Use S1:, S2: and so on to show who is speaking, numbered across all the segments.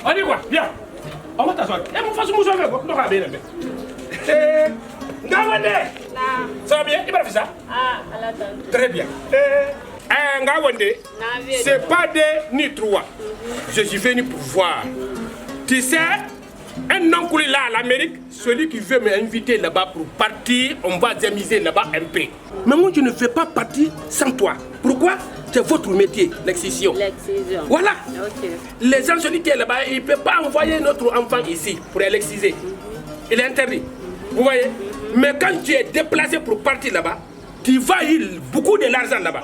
S1: On dit quoi? Viens. On va t'asseoir. Et mon façon, vous savez quoi? Non, bien, bien. Ça va bien? Il m'a fait ça?
S2: Ah, à l'attente.
S1: Très bien. Ngawande, c'est pas deux ni trois. Je suis venu pour voir. Tu sais, un oncle là à l'Amérique, celui qui veut m'inviter là-bas pour partir, on va s'amuser là-bas un peu. Mais moi, je ne fais pas partir sans toi. Pourquoi? C'est votre métier, l'excision.
S2: L'excision.
S1: Voilà.
S2: Ok.
S1: Les gens qui sont là-bas, ils ne peuvent pas envoyer notre enfant ici pour l'exciser. Il est interdit. Vous voyez? Mais quand tu es déplacé pour partir là-bas, tu vas y beaucoup de l'argent là-bas.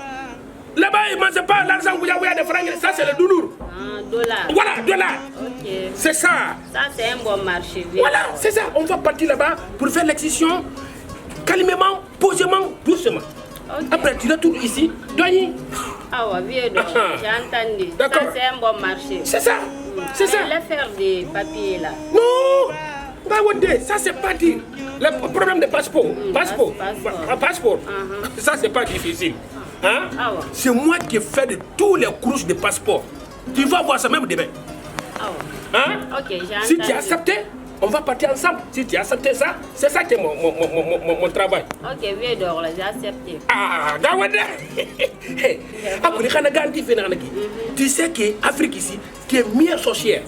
S1: Là-bas, ils ne mangent pas l'argent, vous avez des francs, ça c'est le douloureux.
S2: Ah, dollar.
S1: Voilà, dollar.
S2: Ok.
S1: C'est ça.
S2: Ça, c'est un bon marché.
S1: Voilà, c'est ça. On va partir là-bas pour faire l'excision, calmement, posément, doucement.
S2: Okay.
S1: Après, tu retournes ici, douanier.
S2: Ah ouais, vieux donc, j'ai entendu.
S1: D'accord.
S2: Ça, c'est un bon marché.
S1: C'est ça. C'est ça.
S2: Elle faire des papiers là.
S1: Non, ça c'est pas dire. Le problème de passeport. Passeport. Passeport. Ça c'est pas difficile. Hein?
S2: Ah ouais.
S1: C'est moi qui fais de tous les couches de passeport. Tu vas voir ça même demain.
S2: Ah ouais.
S1: Hein?
S2: Ok, j'ai entendu.
S1: Si tu as accepté, on va partir ensemble. Si tu as accepté ça, c'est ça qui est mon travail.
S2: Ok, vieux donc, j'ai accepté.
S1: Ah, Gawanda. Tu sais qu'Afrique ici, qui est meilleure sorcière.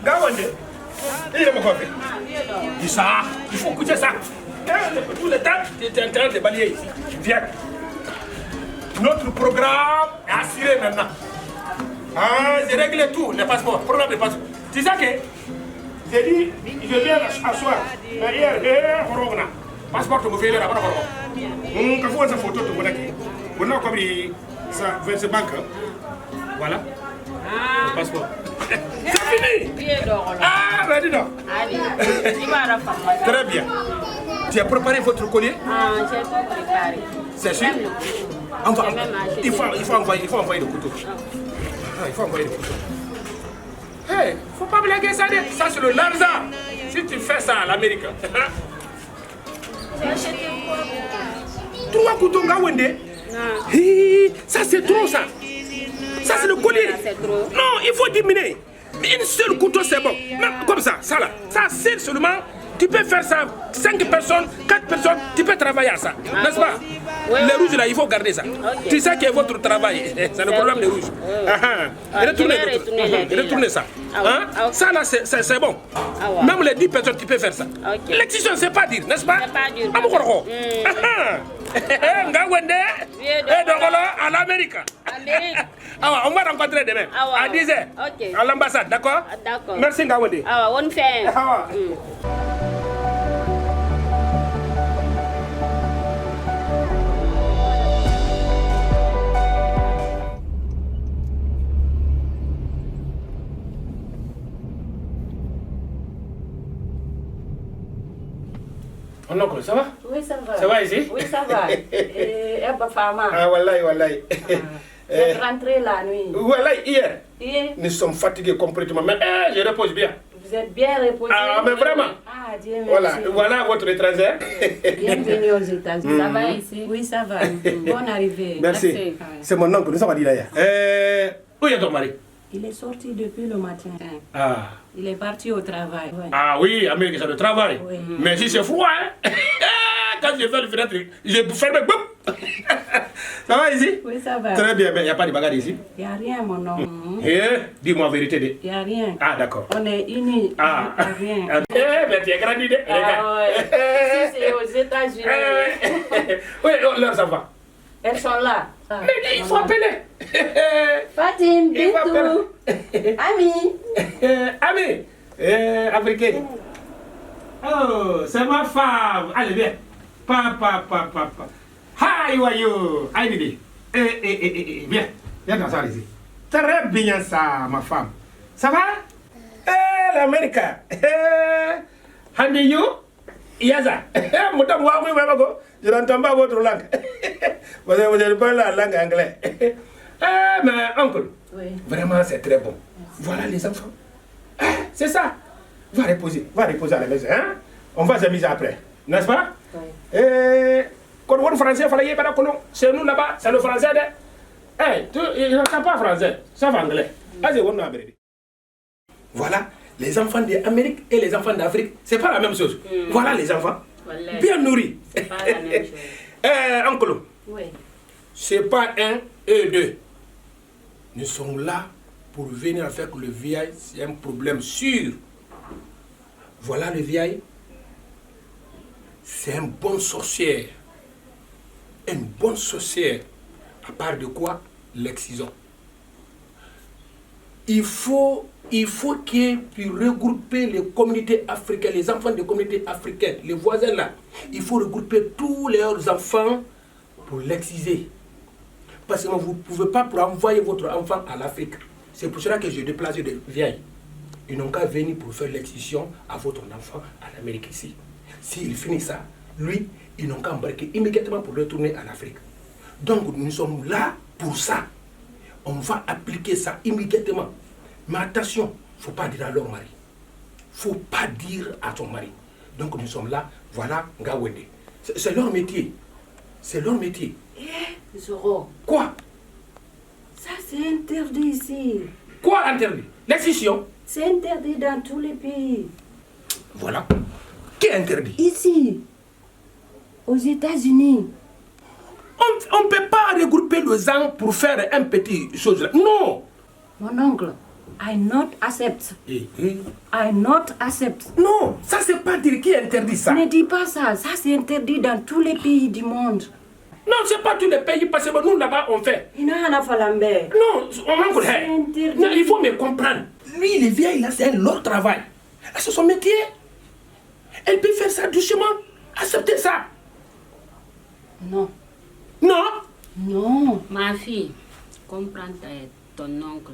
S1: Gawanda, il est mon copain. Dis ça, il faut écouter ça. Tout le temps, tu es en train de balayer ici. Viens. Notre programme est assuré maintenant. Ah, j'ai réglé tout, les passeports, problème de passeport. Tu sais que j'ai dit, je viens asseoir. Mais hier, on revient. Passeport, tu me fais là-bas. On faut une photo de mon équipe. On a comme ça, vers ce banque. Voilà. Le passeport. C'est fini.
S2: Vieux donc.
S1: Ah, vas-y donc.
S2: Allez, tu vas la
S1: très bien. Tu as préparé votre collier?
S2: Ah, j'ai tout préparé.
S1: C'est sûr? Enfin, il faut envoyer le couteau. Ah, il faut envoyer le couteau. Hey, faut pas blaguer ça. Ça, c'est le larza. Si tu fais ça à l'Amérique.
S2: J'ai acheté quoi?
S1: 3 couteaux, Ngawende. Ça, c'est trop, ça. Ça, c'est le collier. Non, il faut diminuer. Une seule couteau, c'est bon. Même comme ça, ça là. Ça, c'est seulement. Tu peux faire ça, 5 personnes, 4 personnes, tu peux travailler à ça, n'est-ce pas? Oui. Les rouges là, il faut garder ça. Okay. Tu sais que votre travail, c'est le problème des rouges. Retournez ça. Hein? Ça là, c'est bon. Même les 10 personnes, tu peux faire ça. Okay. L'excision, c'est pas dur, n'est-ce pas?
S2: C'est pas dur.
S1: Ngawende, à l'Amérique. On va rencontrer demain à 10h
S2: okay.
S1: À l'ambassade, d'accord?
S2: D'accord.
S1: Merci Ngawende.
S2: On fait.
S1: Mon oncle, ça va?
S2: Oui, ça va.
S1: Ça va ici?
S2: Oui, ça va. Et Fama.
S1: Ah, wallahi.
S2: Vous êtes rentré la nuit?
S1: Wallahi, hier.
S2: Hier?
S1: Nous sommes fatigués complètement, mais je repose bien.
S2: Vous êtes bien reposé?
S1: Ah, mais vraiment?
S2: Ah, Dieu merci.
S1: Voilà votre étranger.
S2: Bienvenue aux États-Unis. Ça va ici? Oui, ça va. Bonne arrivée.
S1: Merci. C'est mon oncle, nous sommes à Dilaya. Où est ton mari?
S2: Il est sorti depuis le matin.
S1: Ah.
S2: Il est parti au travail. Ouais.
S1: Ah oui, Amérique, c'est le travail.
S2: Oui.
S1: Mais si c'est froid, hein? Quand je fais le fenêtre, je ferme, boum. Ça va ici?
S2: Oui, ça va.
S1: Très bien, mais il n'y a pas de bagarre ici?
S2: Il n'y a rien, mon homme.
S1: Dis-moi la vérité.
S2: Il n'y a rien.
S1: Ah, d'accord.
S2: On est unis.
S1: Ah.
S2: Il n'y a rien.
S1: Mais tu es grandi,
S2: Ah, ouais. Ici, c'est aux États-Unis.
S1: Oui, là, ça va.
S2: Elles sont là.
S1: Mais il faut appeler.
S2: Fatim, Bintou, Ami.
S1: Ami, africain. Oh, c'est ma femme. Allez, viens. Papa. Hi, how are you? Aïe, viens. Viens dans ça ici. Très bien ça, ma femme. Ça va? L'Amérique. Handy you? Yaza. Je n'entends pas votre langue. Vous allez parler la langue anglaise. Eh, mais oncle,
S2: Oui.
S1: vraiment c'est très bon. Voilà les enfants. C'est ça. Va reposer à la maison. Hein? On va s'amuser après. N'est-ce pas?
S2: Oui.
S1: Et quand on français, c'est nous là-bas, c'est le français. Hey, il n'entend pas français, ça va anglais. Voilà, les enfants d'Amérique et les enfants d'Afrique, c'est pas la même chose. Voilà les enfants, bien nourris.
S2: C'est pas la même chose.
S1: Oncle,
S2: Oui.
S1: c'est pas 1 et 2. Nous sommes là pour venir avec le vieil, c'est un problème sûr. Voilà le vieil, c'est un bon sorcière. Une bonne sorcière. À part de quoi? L'excision. Il faut qu'il puisse regrouper les communautés africaines, les enfants des communautés africaines, les voisins là. Il faut regrouper tous leurs enfants pour l'exciser. Parce que vous ne pouvez pas envoyer votre enfant à l'Afrique. C'est pour cela que j'ai déplacé des vieilles. Ils n'ont qu'à venir pour faire l'excision à votre enfant à l'Amérique ici. S'il finit ça, lui, ils n'ont qu'à embarquer immédiatement pour retourner à l'Afrique. Donc nous sommes là pour ça. On va appliquer ça immédiatement. Mais attention, il ne faut pas dire à leur mari. Il ne faut pas dire à ton mari. Donc nous sommes là, voilà, Ngawende. C'est leur métier. C'est leur métier.
S2: Zoro.
S1: Quoi?
S2: Ça, c'est interdit ici.
S1: Quoi interdit? L'excision.
S2: C'est interdit dans tous les pays.
S1: Voilà. Qui est interdit?
S2: Ici, aux États-Unis.
S1: On ne peut pas regrouper les gens pour faire un petit chose là. Non.
S2: Mon oncle, I not accept. I not accept.
S1: Non, ça c'est pas dire qui interdit ça.
S2: Ne dis pas ça. Ça, c'est interdit dans tous les pays du monde.
S1: Non, c'est pas tous les pays parce que nous là-bas on fait.
S2: Il n'y en a pas l'ambert.
S1: Non, on
S2: C'est interdit.
S1: non, il faut me comprendre. Lui, les vieilles là, c'est leur travail. C'est son métier. Elle peut faire ça doucement. Acceptez ça.
S2: Non.
S1: Non.
S2: Non.
S3: Ma fille, comprends ton oncle.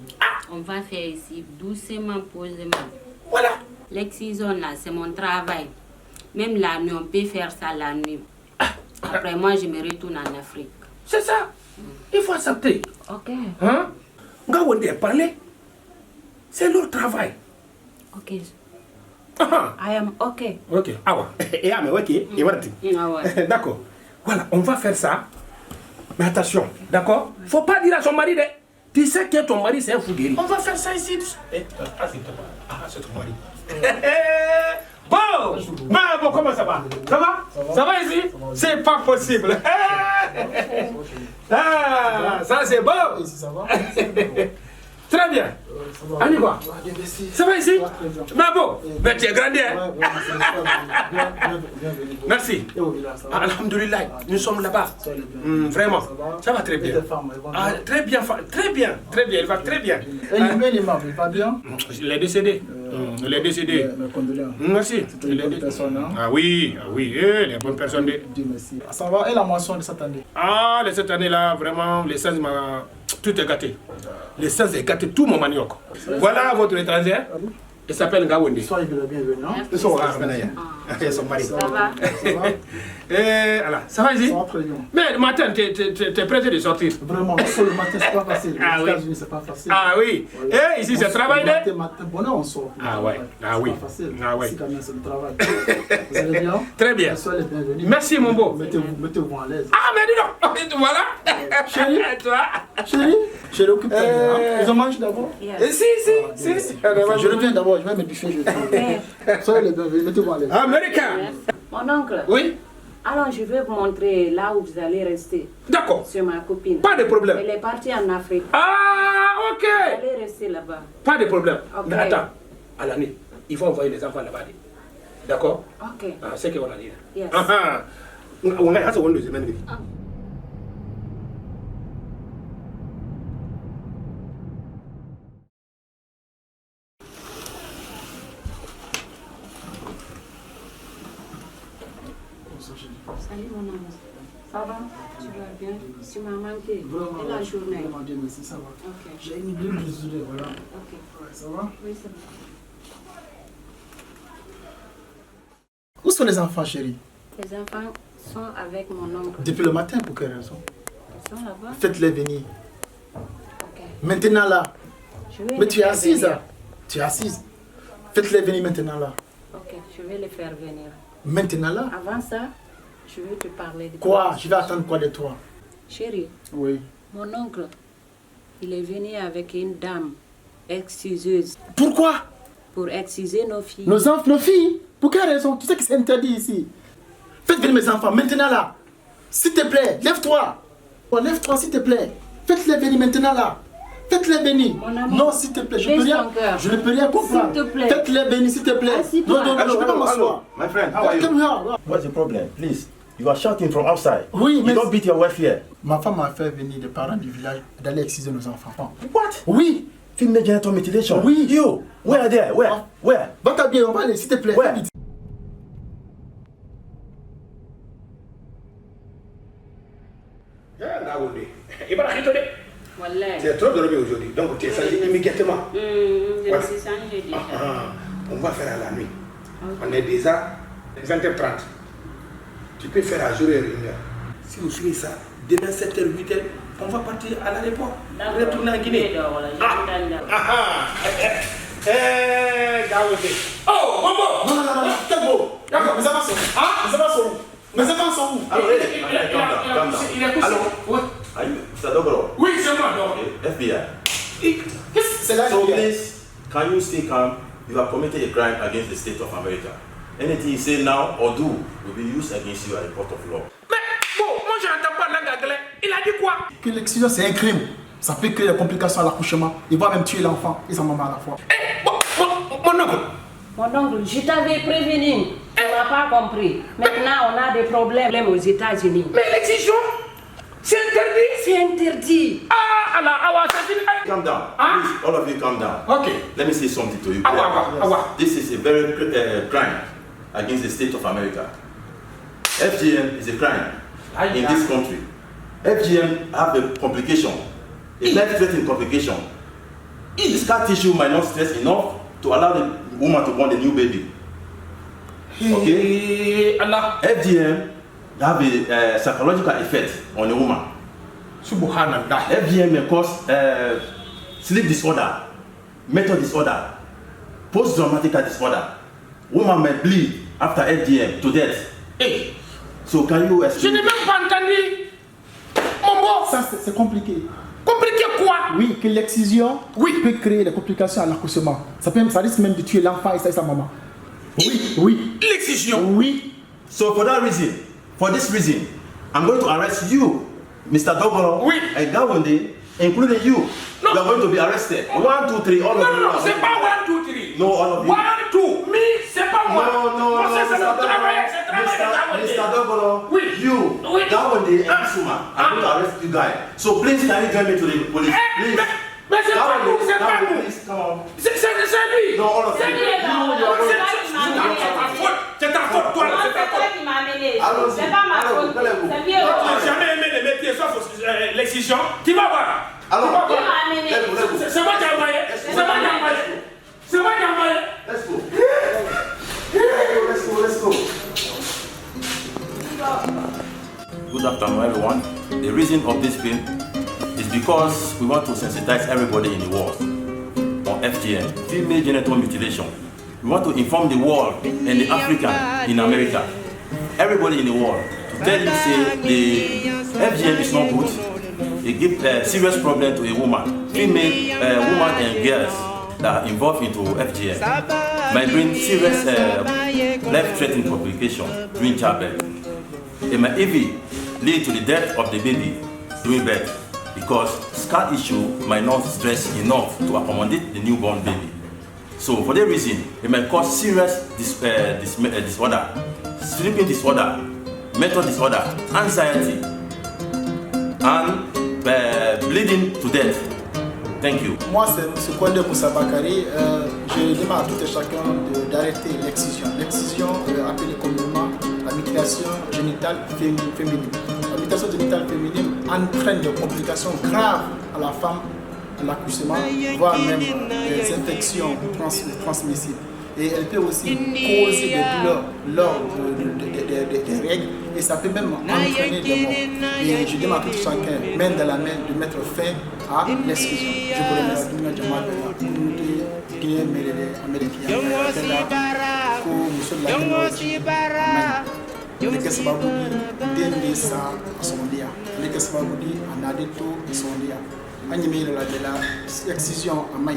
S3: On va faire ici doucement, posément.
S1: Voilà.
S3: L'excision là, c'est mon travail. Même la nuit, on peut faire ça la nuit. Après moi, je me retourne en Afrique.
S1: C'est ça. Il faut accepter.
S2: Ok.
S1: Hein? Ngawende a parlé. C'est leur travail.
S2: Ok.
S1: Ah,
S2: I am ok.
S1: ok. Ah ouais. Et ah, mais ok. Et voilà.
S3: Ah ouais.
S1: D'accord. Voilà, on va faire ça. Mais attention, d'accord? Faut pas dire à son mari de. Tu sais que ton mari c'est un fou guéri. On va faire ça ici. C'est ton mari. Bon! Bon, comment ça va? Ça va? Ça va ici? C'est pas possible. Ah, ça c'est beau.
S4: Ça va?
S1: Très bien. On y va. Ça va ici? Mais bon, mais tu es grandi, hein? Merci. Alhamdulillah, nous sommes là-bas. Vraiment, ça va très bien. Ah, très bien, très bien, très bien, il va très bien.
S4: Et lui-même, il m'a pas bien?
S1: Il est décédé. Il est décédé.
S4: Mes condoléances.
S1: Merci.
S4: C'est une bonne personne, hein?
S1: Ah oui, les bonnes personnes.
S4: Dieu merci. Ça va? Et la moisson de cette année?
S1: Ah, de cette année-là, vraiment, les 16 tout est gâté. Les 16 est gâté, tout mon manioc. Voilà votre étranger. Il s'appelle Ngawende.
S4: Soyez le bienvenu.
S1: Ils sont là, ils sont mariés.
S2: Ça va?
S4: Ça va?
S1: Et voilà, ça va ici?
S4: Ça va très bien.
S1: Mais le matin, tu es prêt de sortir?
S4: Vraiment, sur le matin, c'est pas facile.
S1: Ah
S4: Les
S1: oui.
S4: États-Unis, c'est pas facile.
S1: Ah oui.
S4: Voilà.
S1: Et ici, c'est travail de?
S4: Matin, bonheur, on sort.
S1: Ah ouais. Ah oui.
S4: C'est pas facile.
S1: Ah ouais.
S4: Ici, quand même, c'est le travail. Vous allez bien?
S1: Très bien.
S4: Soyez les bienvenus.
S1: Merci, mon beau.
S4: Mettez-vous à l'aise.
S1: Ah, mais dis donc. Voilà.
S4: Chérie?
S1: Toi?
S4: Chérie, occupe-toi bien. Ils ont mangé d'abord?
S1: Si.
S4: Je reviens d'abord, je vais me biffer. Soyez les bienvenus, mettez-vous à l'aise.
S1: Américain.
S2: Mon oncle.
S1: Oui.
S2: Alors, je vais vous montrer là où vous allez rester.
S1: D'accord.
S2: C'est ma copine.
S1: Pas de problème.
S2: Elle est partie en Afrique.
S1: Ah, ok.
S2: Vous allez rester là-bas.
S1: Pas de problème.
S2: Ok.
S1: Mais attends, à l'année, il faut envoyer les enfants là-bas. D'accord?
S2: Ok.
S1: Ah, c'est ce qu'on a dit.
S2: Yes.
S1: On a hâte de deuxième année.
S2: Salut mon ami. Ça va? Tu vas bien? Tu m'as manqué.
S4: Vraiment,
S2: Et la journée?
S4: Vraiment, Dieu merci, ça va.
S2: Ok.
S4: J'ai une idée de désolé, voilà.
S2: Ok.
S4: Ouais, ça va?
S2: Oui, c'est bon.
S4: Où sont les enfants, chérie?
S2: Les enfants sont avec mon oncle.
S4: Depuis le matin, pour quelle raison?
S2: Ils sont là-bas.
S4: Faites-les venir. Maintenant là.
S2: Je vais
S4: Mais
S2: les
S4: tu es
S2: faire
S4: assise.
S2: venir.
S4: Tu es assise. Faites-les venir maintenant là.
S2: Ok, je vais les faire venir.
S4: Maintenant là.
S2: Avant ça, je vais te parler de
S4: Quoi? Je vais attendre quoi de toi?
S2: Chérie,
S4: Oui.
S2: mon oncle, il est venu avec une dame excuseuse
S4: Pourquoi?
S2: pour excuser nos filles.
S4: Nos enfants, nos filles? Pour quelle raison? Tu sais que c'est interdit ici. Faites venir mes enfants maintenant là. S'il te plaît, lève-toi. Oh, lève-toi s'il te plaît. Faites-les venir maintenant là. Faites-les venir.
S2: Mon amour,
S4: Non, s'il te plaît, je
S2: baisse
S4: peux rien.
S2: ton cœur.
S4: Je ne peux rien comprendre.
S2: S'il te plaît.
S4: Faites-les venir s'il te plaît.
S2: Assis-toi.
S4: Non, je ne peux pas m'asseoir.
S5: My friend, how are you?
S4: Come here.
S5: What's the problem? Please, you are shouting from outside.
S4: Oui, mais
S5: You don't beat your wife here.
S4: ma femme m'a fait venir des parents du village d'aller exciser nos enfants.
S5: What?
S4: Oui.
S5: Female genital mutilation?
S4: Oui.
S5: You? Where there? Where? Where?
S4: Va bien, on va aller, s'il te plaît.
S5: Ouais.
S4: Vite.
S1: Tu es trop dormi aujourd'hui, donc tu es changé immédiatement.
S3: Je
S1: Ouais.
S3: me suis changée déjà.
S1: On va faire à la nuit. On est déjà 20h30. Tu peux faire à 0h1. Si vous suivez ça, demain 7h, 8h, on va partir à l'aéroport. Retourner en Guinée. Oh, Bobo!
S4: Non, c'est beau.
S1: D'accord.
S4: Mes enfants sont où? Mes enfants sont où? Mes enfants sont où?
S5: Hello, hey, my friend, calm down.
S1: Il est couché.
S5: Hello?
S1: Oui.
S5: Are you Mr. Dogoro?
S1: Oui, c'est moi. Donc.
S5: Okay, FBI.
S4: C'est là
S5: So
S4: qu'il y a.
S5: please, can you stay calm? You have committed a crime against the state of America. Anything you say now or do will be used against you at the court of law.
S1: Mais bon, moi je n'entends pas langue anglaise. Il a dit quoi?
S4: Que l'excision, c'est un crime. Ça peut créer des complications à l'accouchement. Il va même tuer l'enfant et sa maman à la fois.
S1: Eh, mon oncle.
S2: Mon oncle, je t'avais prévenu. Tu n'as pas compris. Maintenant, on a des problèmes aux États-Unis.
S1: Mais l'excision, c'est interdit.
S2: C'est interdit.
S1: Ah, alors, c'est fini.
S5: Calm down.
S1: Huh?
S5: Please, all of you calm down.
S1: Ok.
S5: Let me say something to you.
S1: Awa.
S5: This is a very crime against the state of America. FGM is a crime in this country. FGM have a complication, a life-threatening complication. The scar tissue might not stress enough to allow the woman to born a new baby. Okay?
S1: Allah.
S5: FGM have a psychological effect on a woman.
S1: Subhanallah.
S5: FGM may cause sleep disorder, mental disorder, post-traumatic disorder. Woman may bleed after FGM to death.
S1: Eh,
S5: So can you
S1: je
S5: explain?
S1: n'ai même pas entendu. Mon beau.
S4: Ça, c'est compliqué.
S1: Compliqué quoi?
S4: Oui, que l'excision
S1: Oui.
S4: peut créer des complications à l'accouchement. Ça risque même de tuer l'enfant et sa maman. Oui.
S1: L'excision.
S4: Oui.
S5: So for this reason, I'm going to arrest you, Mr. Dogoro,
S1: Oui.
S5: and Gawande, including you.
S1: No.
S5: You are going to be arrested. 1, 2, 3, all of you.
S1: Non,
S5: are
S1: c'est
S5: going
S1: pas
S5: to-
S1: 1, 2, 3.
S5: No, all of you.
S1: 1, 2, me, c'est pas moi.
S5: No,
S1: Moi, c'est
S5: Mr.
S1: le travail, c'est le travail de
S5: Mr.
S1: Gawande.
S5: Dogoro,
S1: Oui.
S5: you,
S1: Oui.
S5: Gawande, and Suma, I'm going to arrest you guys. So please, can you join me to the police?
S1: Eh,
S5: Please.
S1: mais c'est pas nous, c'est pas
S5: Gawande,
S1: nous.
S5: please, come on.
S1: C'est lui.
S5: No, all of
S1: C'est
S5: you.
S1: lui.
S5: You, you are going to-
S1: C'est ta faute, toi,
S3: Non,
S1: c'est ta
S3: c'est toi
S1: faute.
S3: qui m'as amené.
S5: Allons-y.
S3: C'est pas ma
S5: Allons,
S3: faute.
S5: allez-vous.
S3: C'est bien.
S1: Toi, tu n'as jamais aimé les métiers sauf l'excision. Tu vas voir.
S5: Alors,
S1: Tu vas
S3: Qui
S1: voir.
S3: m'a amené?
S1: C'est moi qui ai envoyé. C'est moi qui ai envoyé. C'est moi qui ai envoyé.
S5: let's go. Let's go. Good afternoon, everyone. The reason of this film is because we want to sensitize everybody in the world on FGM, female genital mutilation. We want to inform the world and the African in America, everybody in the world, to tell you, say, the FGM is not good. It gives a serious problem to a woman, female woman and girls that are involved into FGM. Might bring serious life-threatening complications during childbirth. It might even lead to the death of the baby during birth because scar tissue might not stress enough to accommodate the newborn baby. So for that reason, it might cause serious disorder, sleeping disorder, mental disorder, anxiety, and bleeding to death. Thank you.
S4: Moi, c'est M. Kwende Moussa Bakari. Je demande à tout et chacun d'arrêter l'excision. L'excision, appelée communément la mutilation génitale féminine. La mutilation génitale féminine entraîne des complications graves à la femme, à l'accouchement, voire même des infections transmissibles. et elle peut aussi causer des douleurs lors des règles et ça peut même entraîner des morts. Et je demande à tout chacun, main dans la main, de mettre fin à l'exclusion. Je vous remercie. Ndeke sababu ni dende sa asondia ndeke sababu ni anadeto asondia anyimira la de la excision amai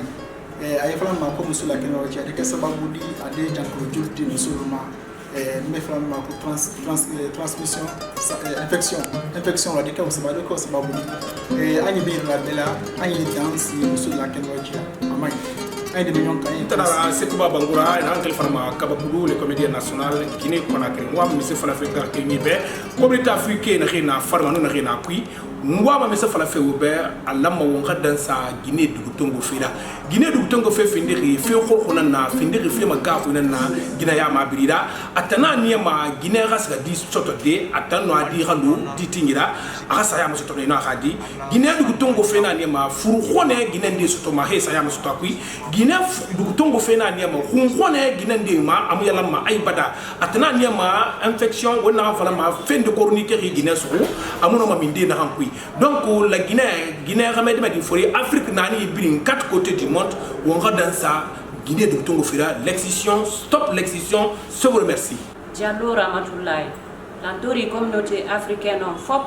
S4: ay fala ma ko musula keno ci ndeke sababu ni ade janko julti musulma me fala ma ko transmission infection la de ka sababu ko sababu ni anyimira la de la anyi dansi musula keno ci amai
S1: tara Sekouba Bangoura et Angel Farma Kabakulu le comédien national Guinée Conakry moi monsieur fala fe gar ke nibe communauté africaine na farma no na kui moi monsieur fala fe ober alama wonga dansa Guinée dugutongo fira Guinée dugutongo fe findiri fe khokona na findiri fe magafu na Guinée ya mabirira atana niema Guinée rasga di soto de atano adi halu ditingira asa ya musoto na hadi Guinée dugutongo fe na niema furu khone Guinée ndi soto ma he sa ya musoto kui Guinée dugutongo fe na niema khone Guinée ndi ma amuyala ma aibada atana niema infection wona fala ma fin de chronique Guinée so amuno ma minde na hankui donc la Guinée ramède di fori Afrique nani bring 4 côtés du monde où on va dans ça Guinée de Tongo Fira l'excision stop l'excision je vous remercie
S2: Diallo Ramatoulaye l'entourée communauté africaine en fop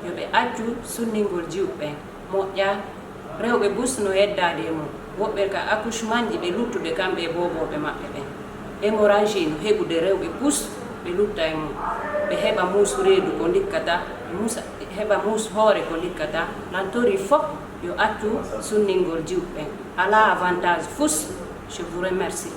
S2: yobe atu sunningol jiwbe moƴƴa rewbe busno yeddade mo wobbe ka accouchement ji be luttude kambe bobobe mabbe be hémorragie no hebude rewbe bus be lutta e mo be heba musu reedu ko likkata musa heba mus hoore ko likkata l'entourée fop yo atu sunningol jiwbe ala avantage fus je vous remercie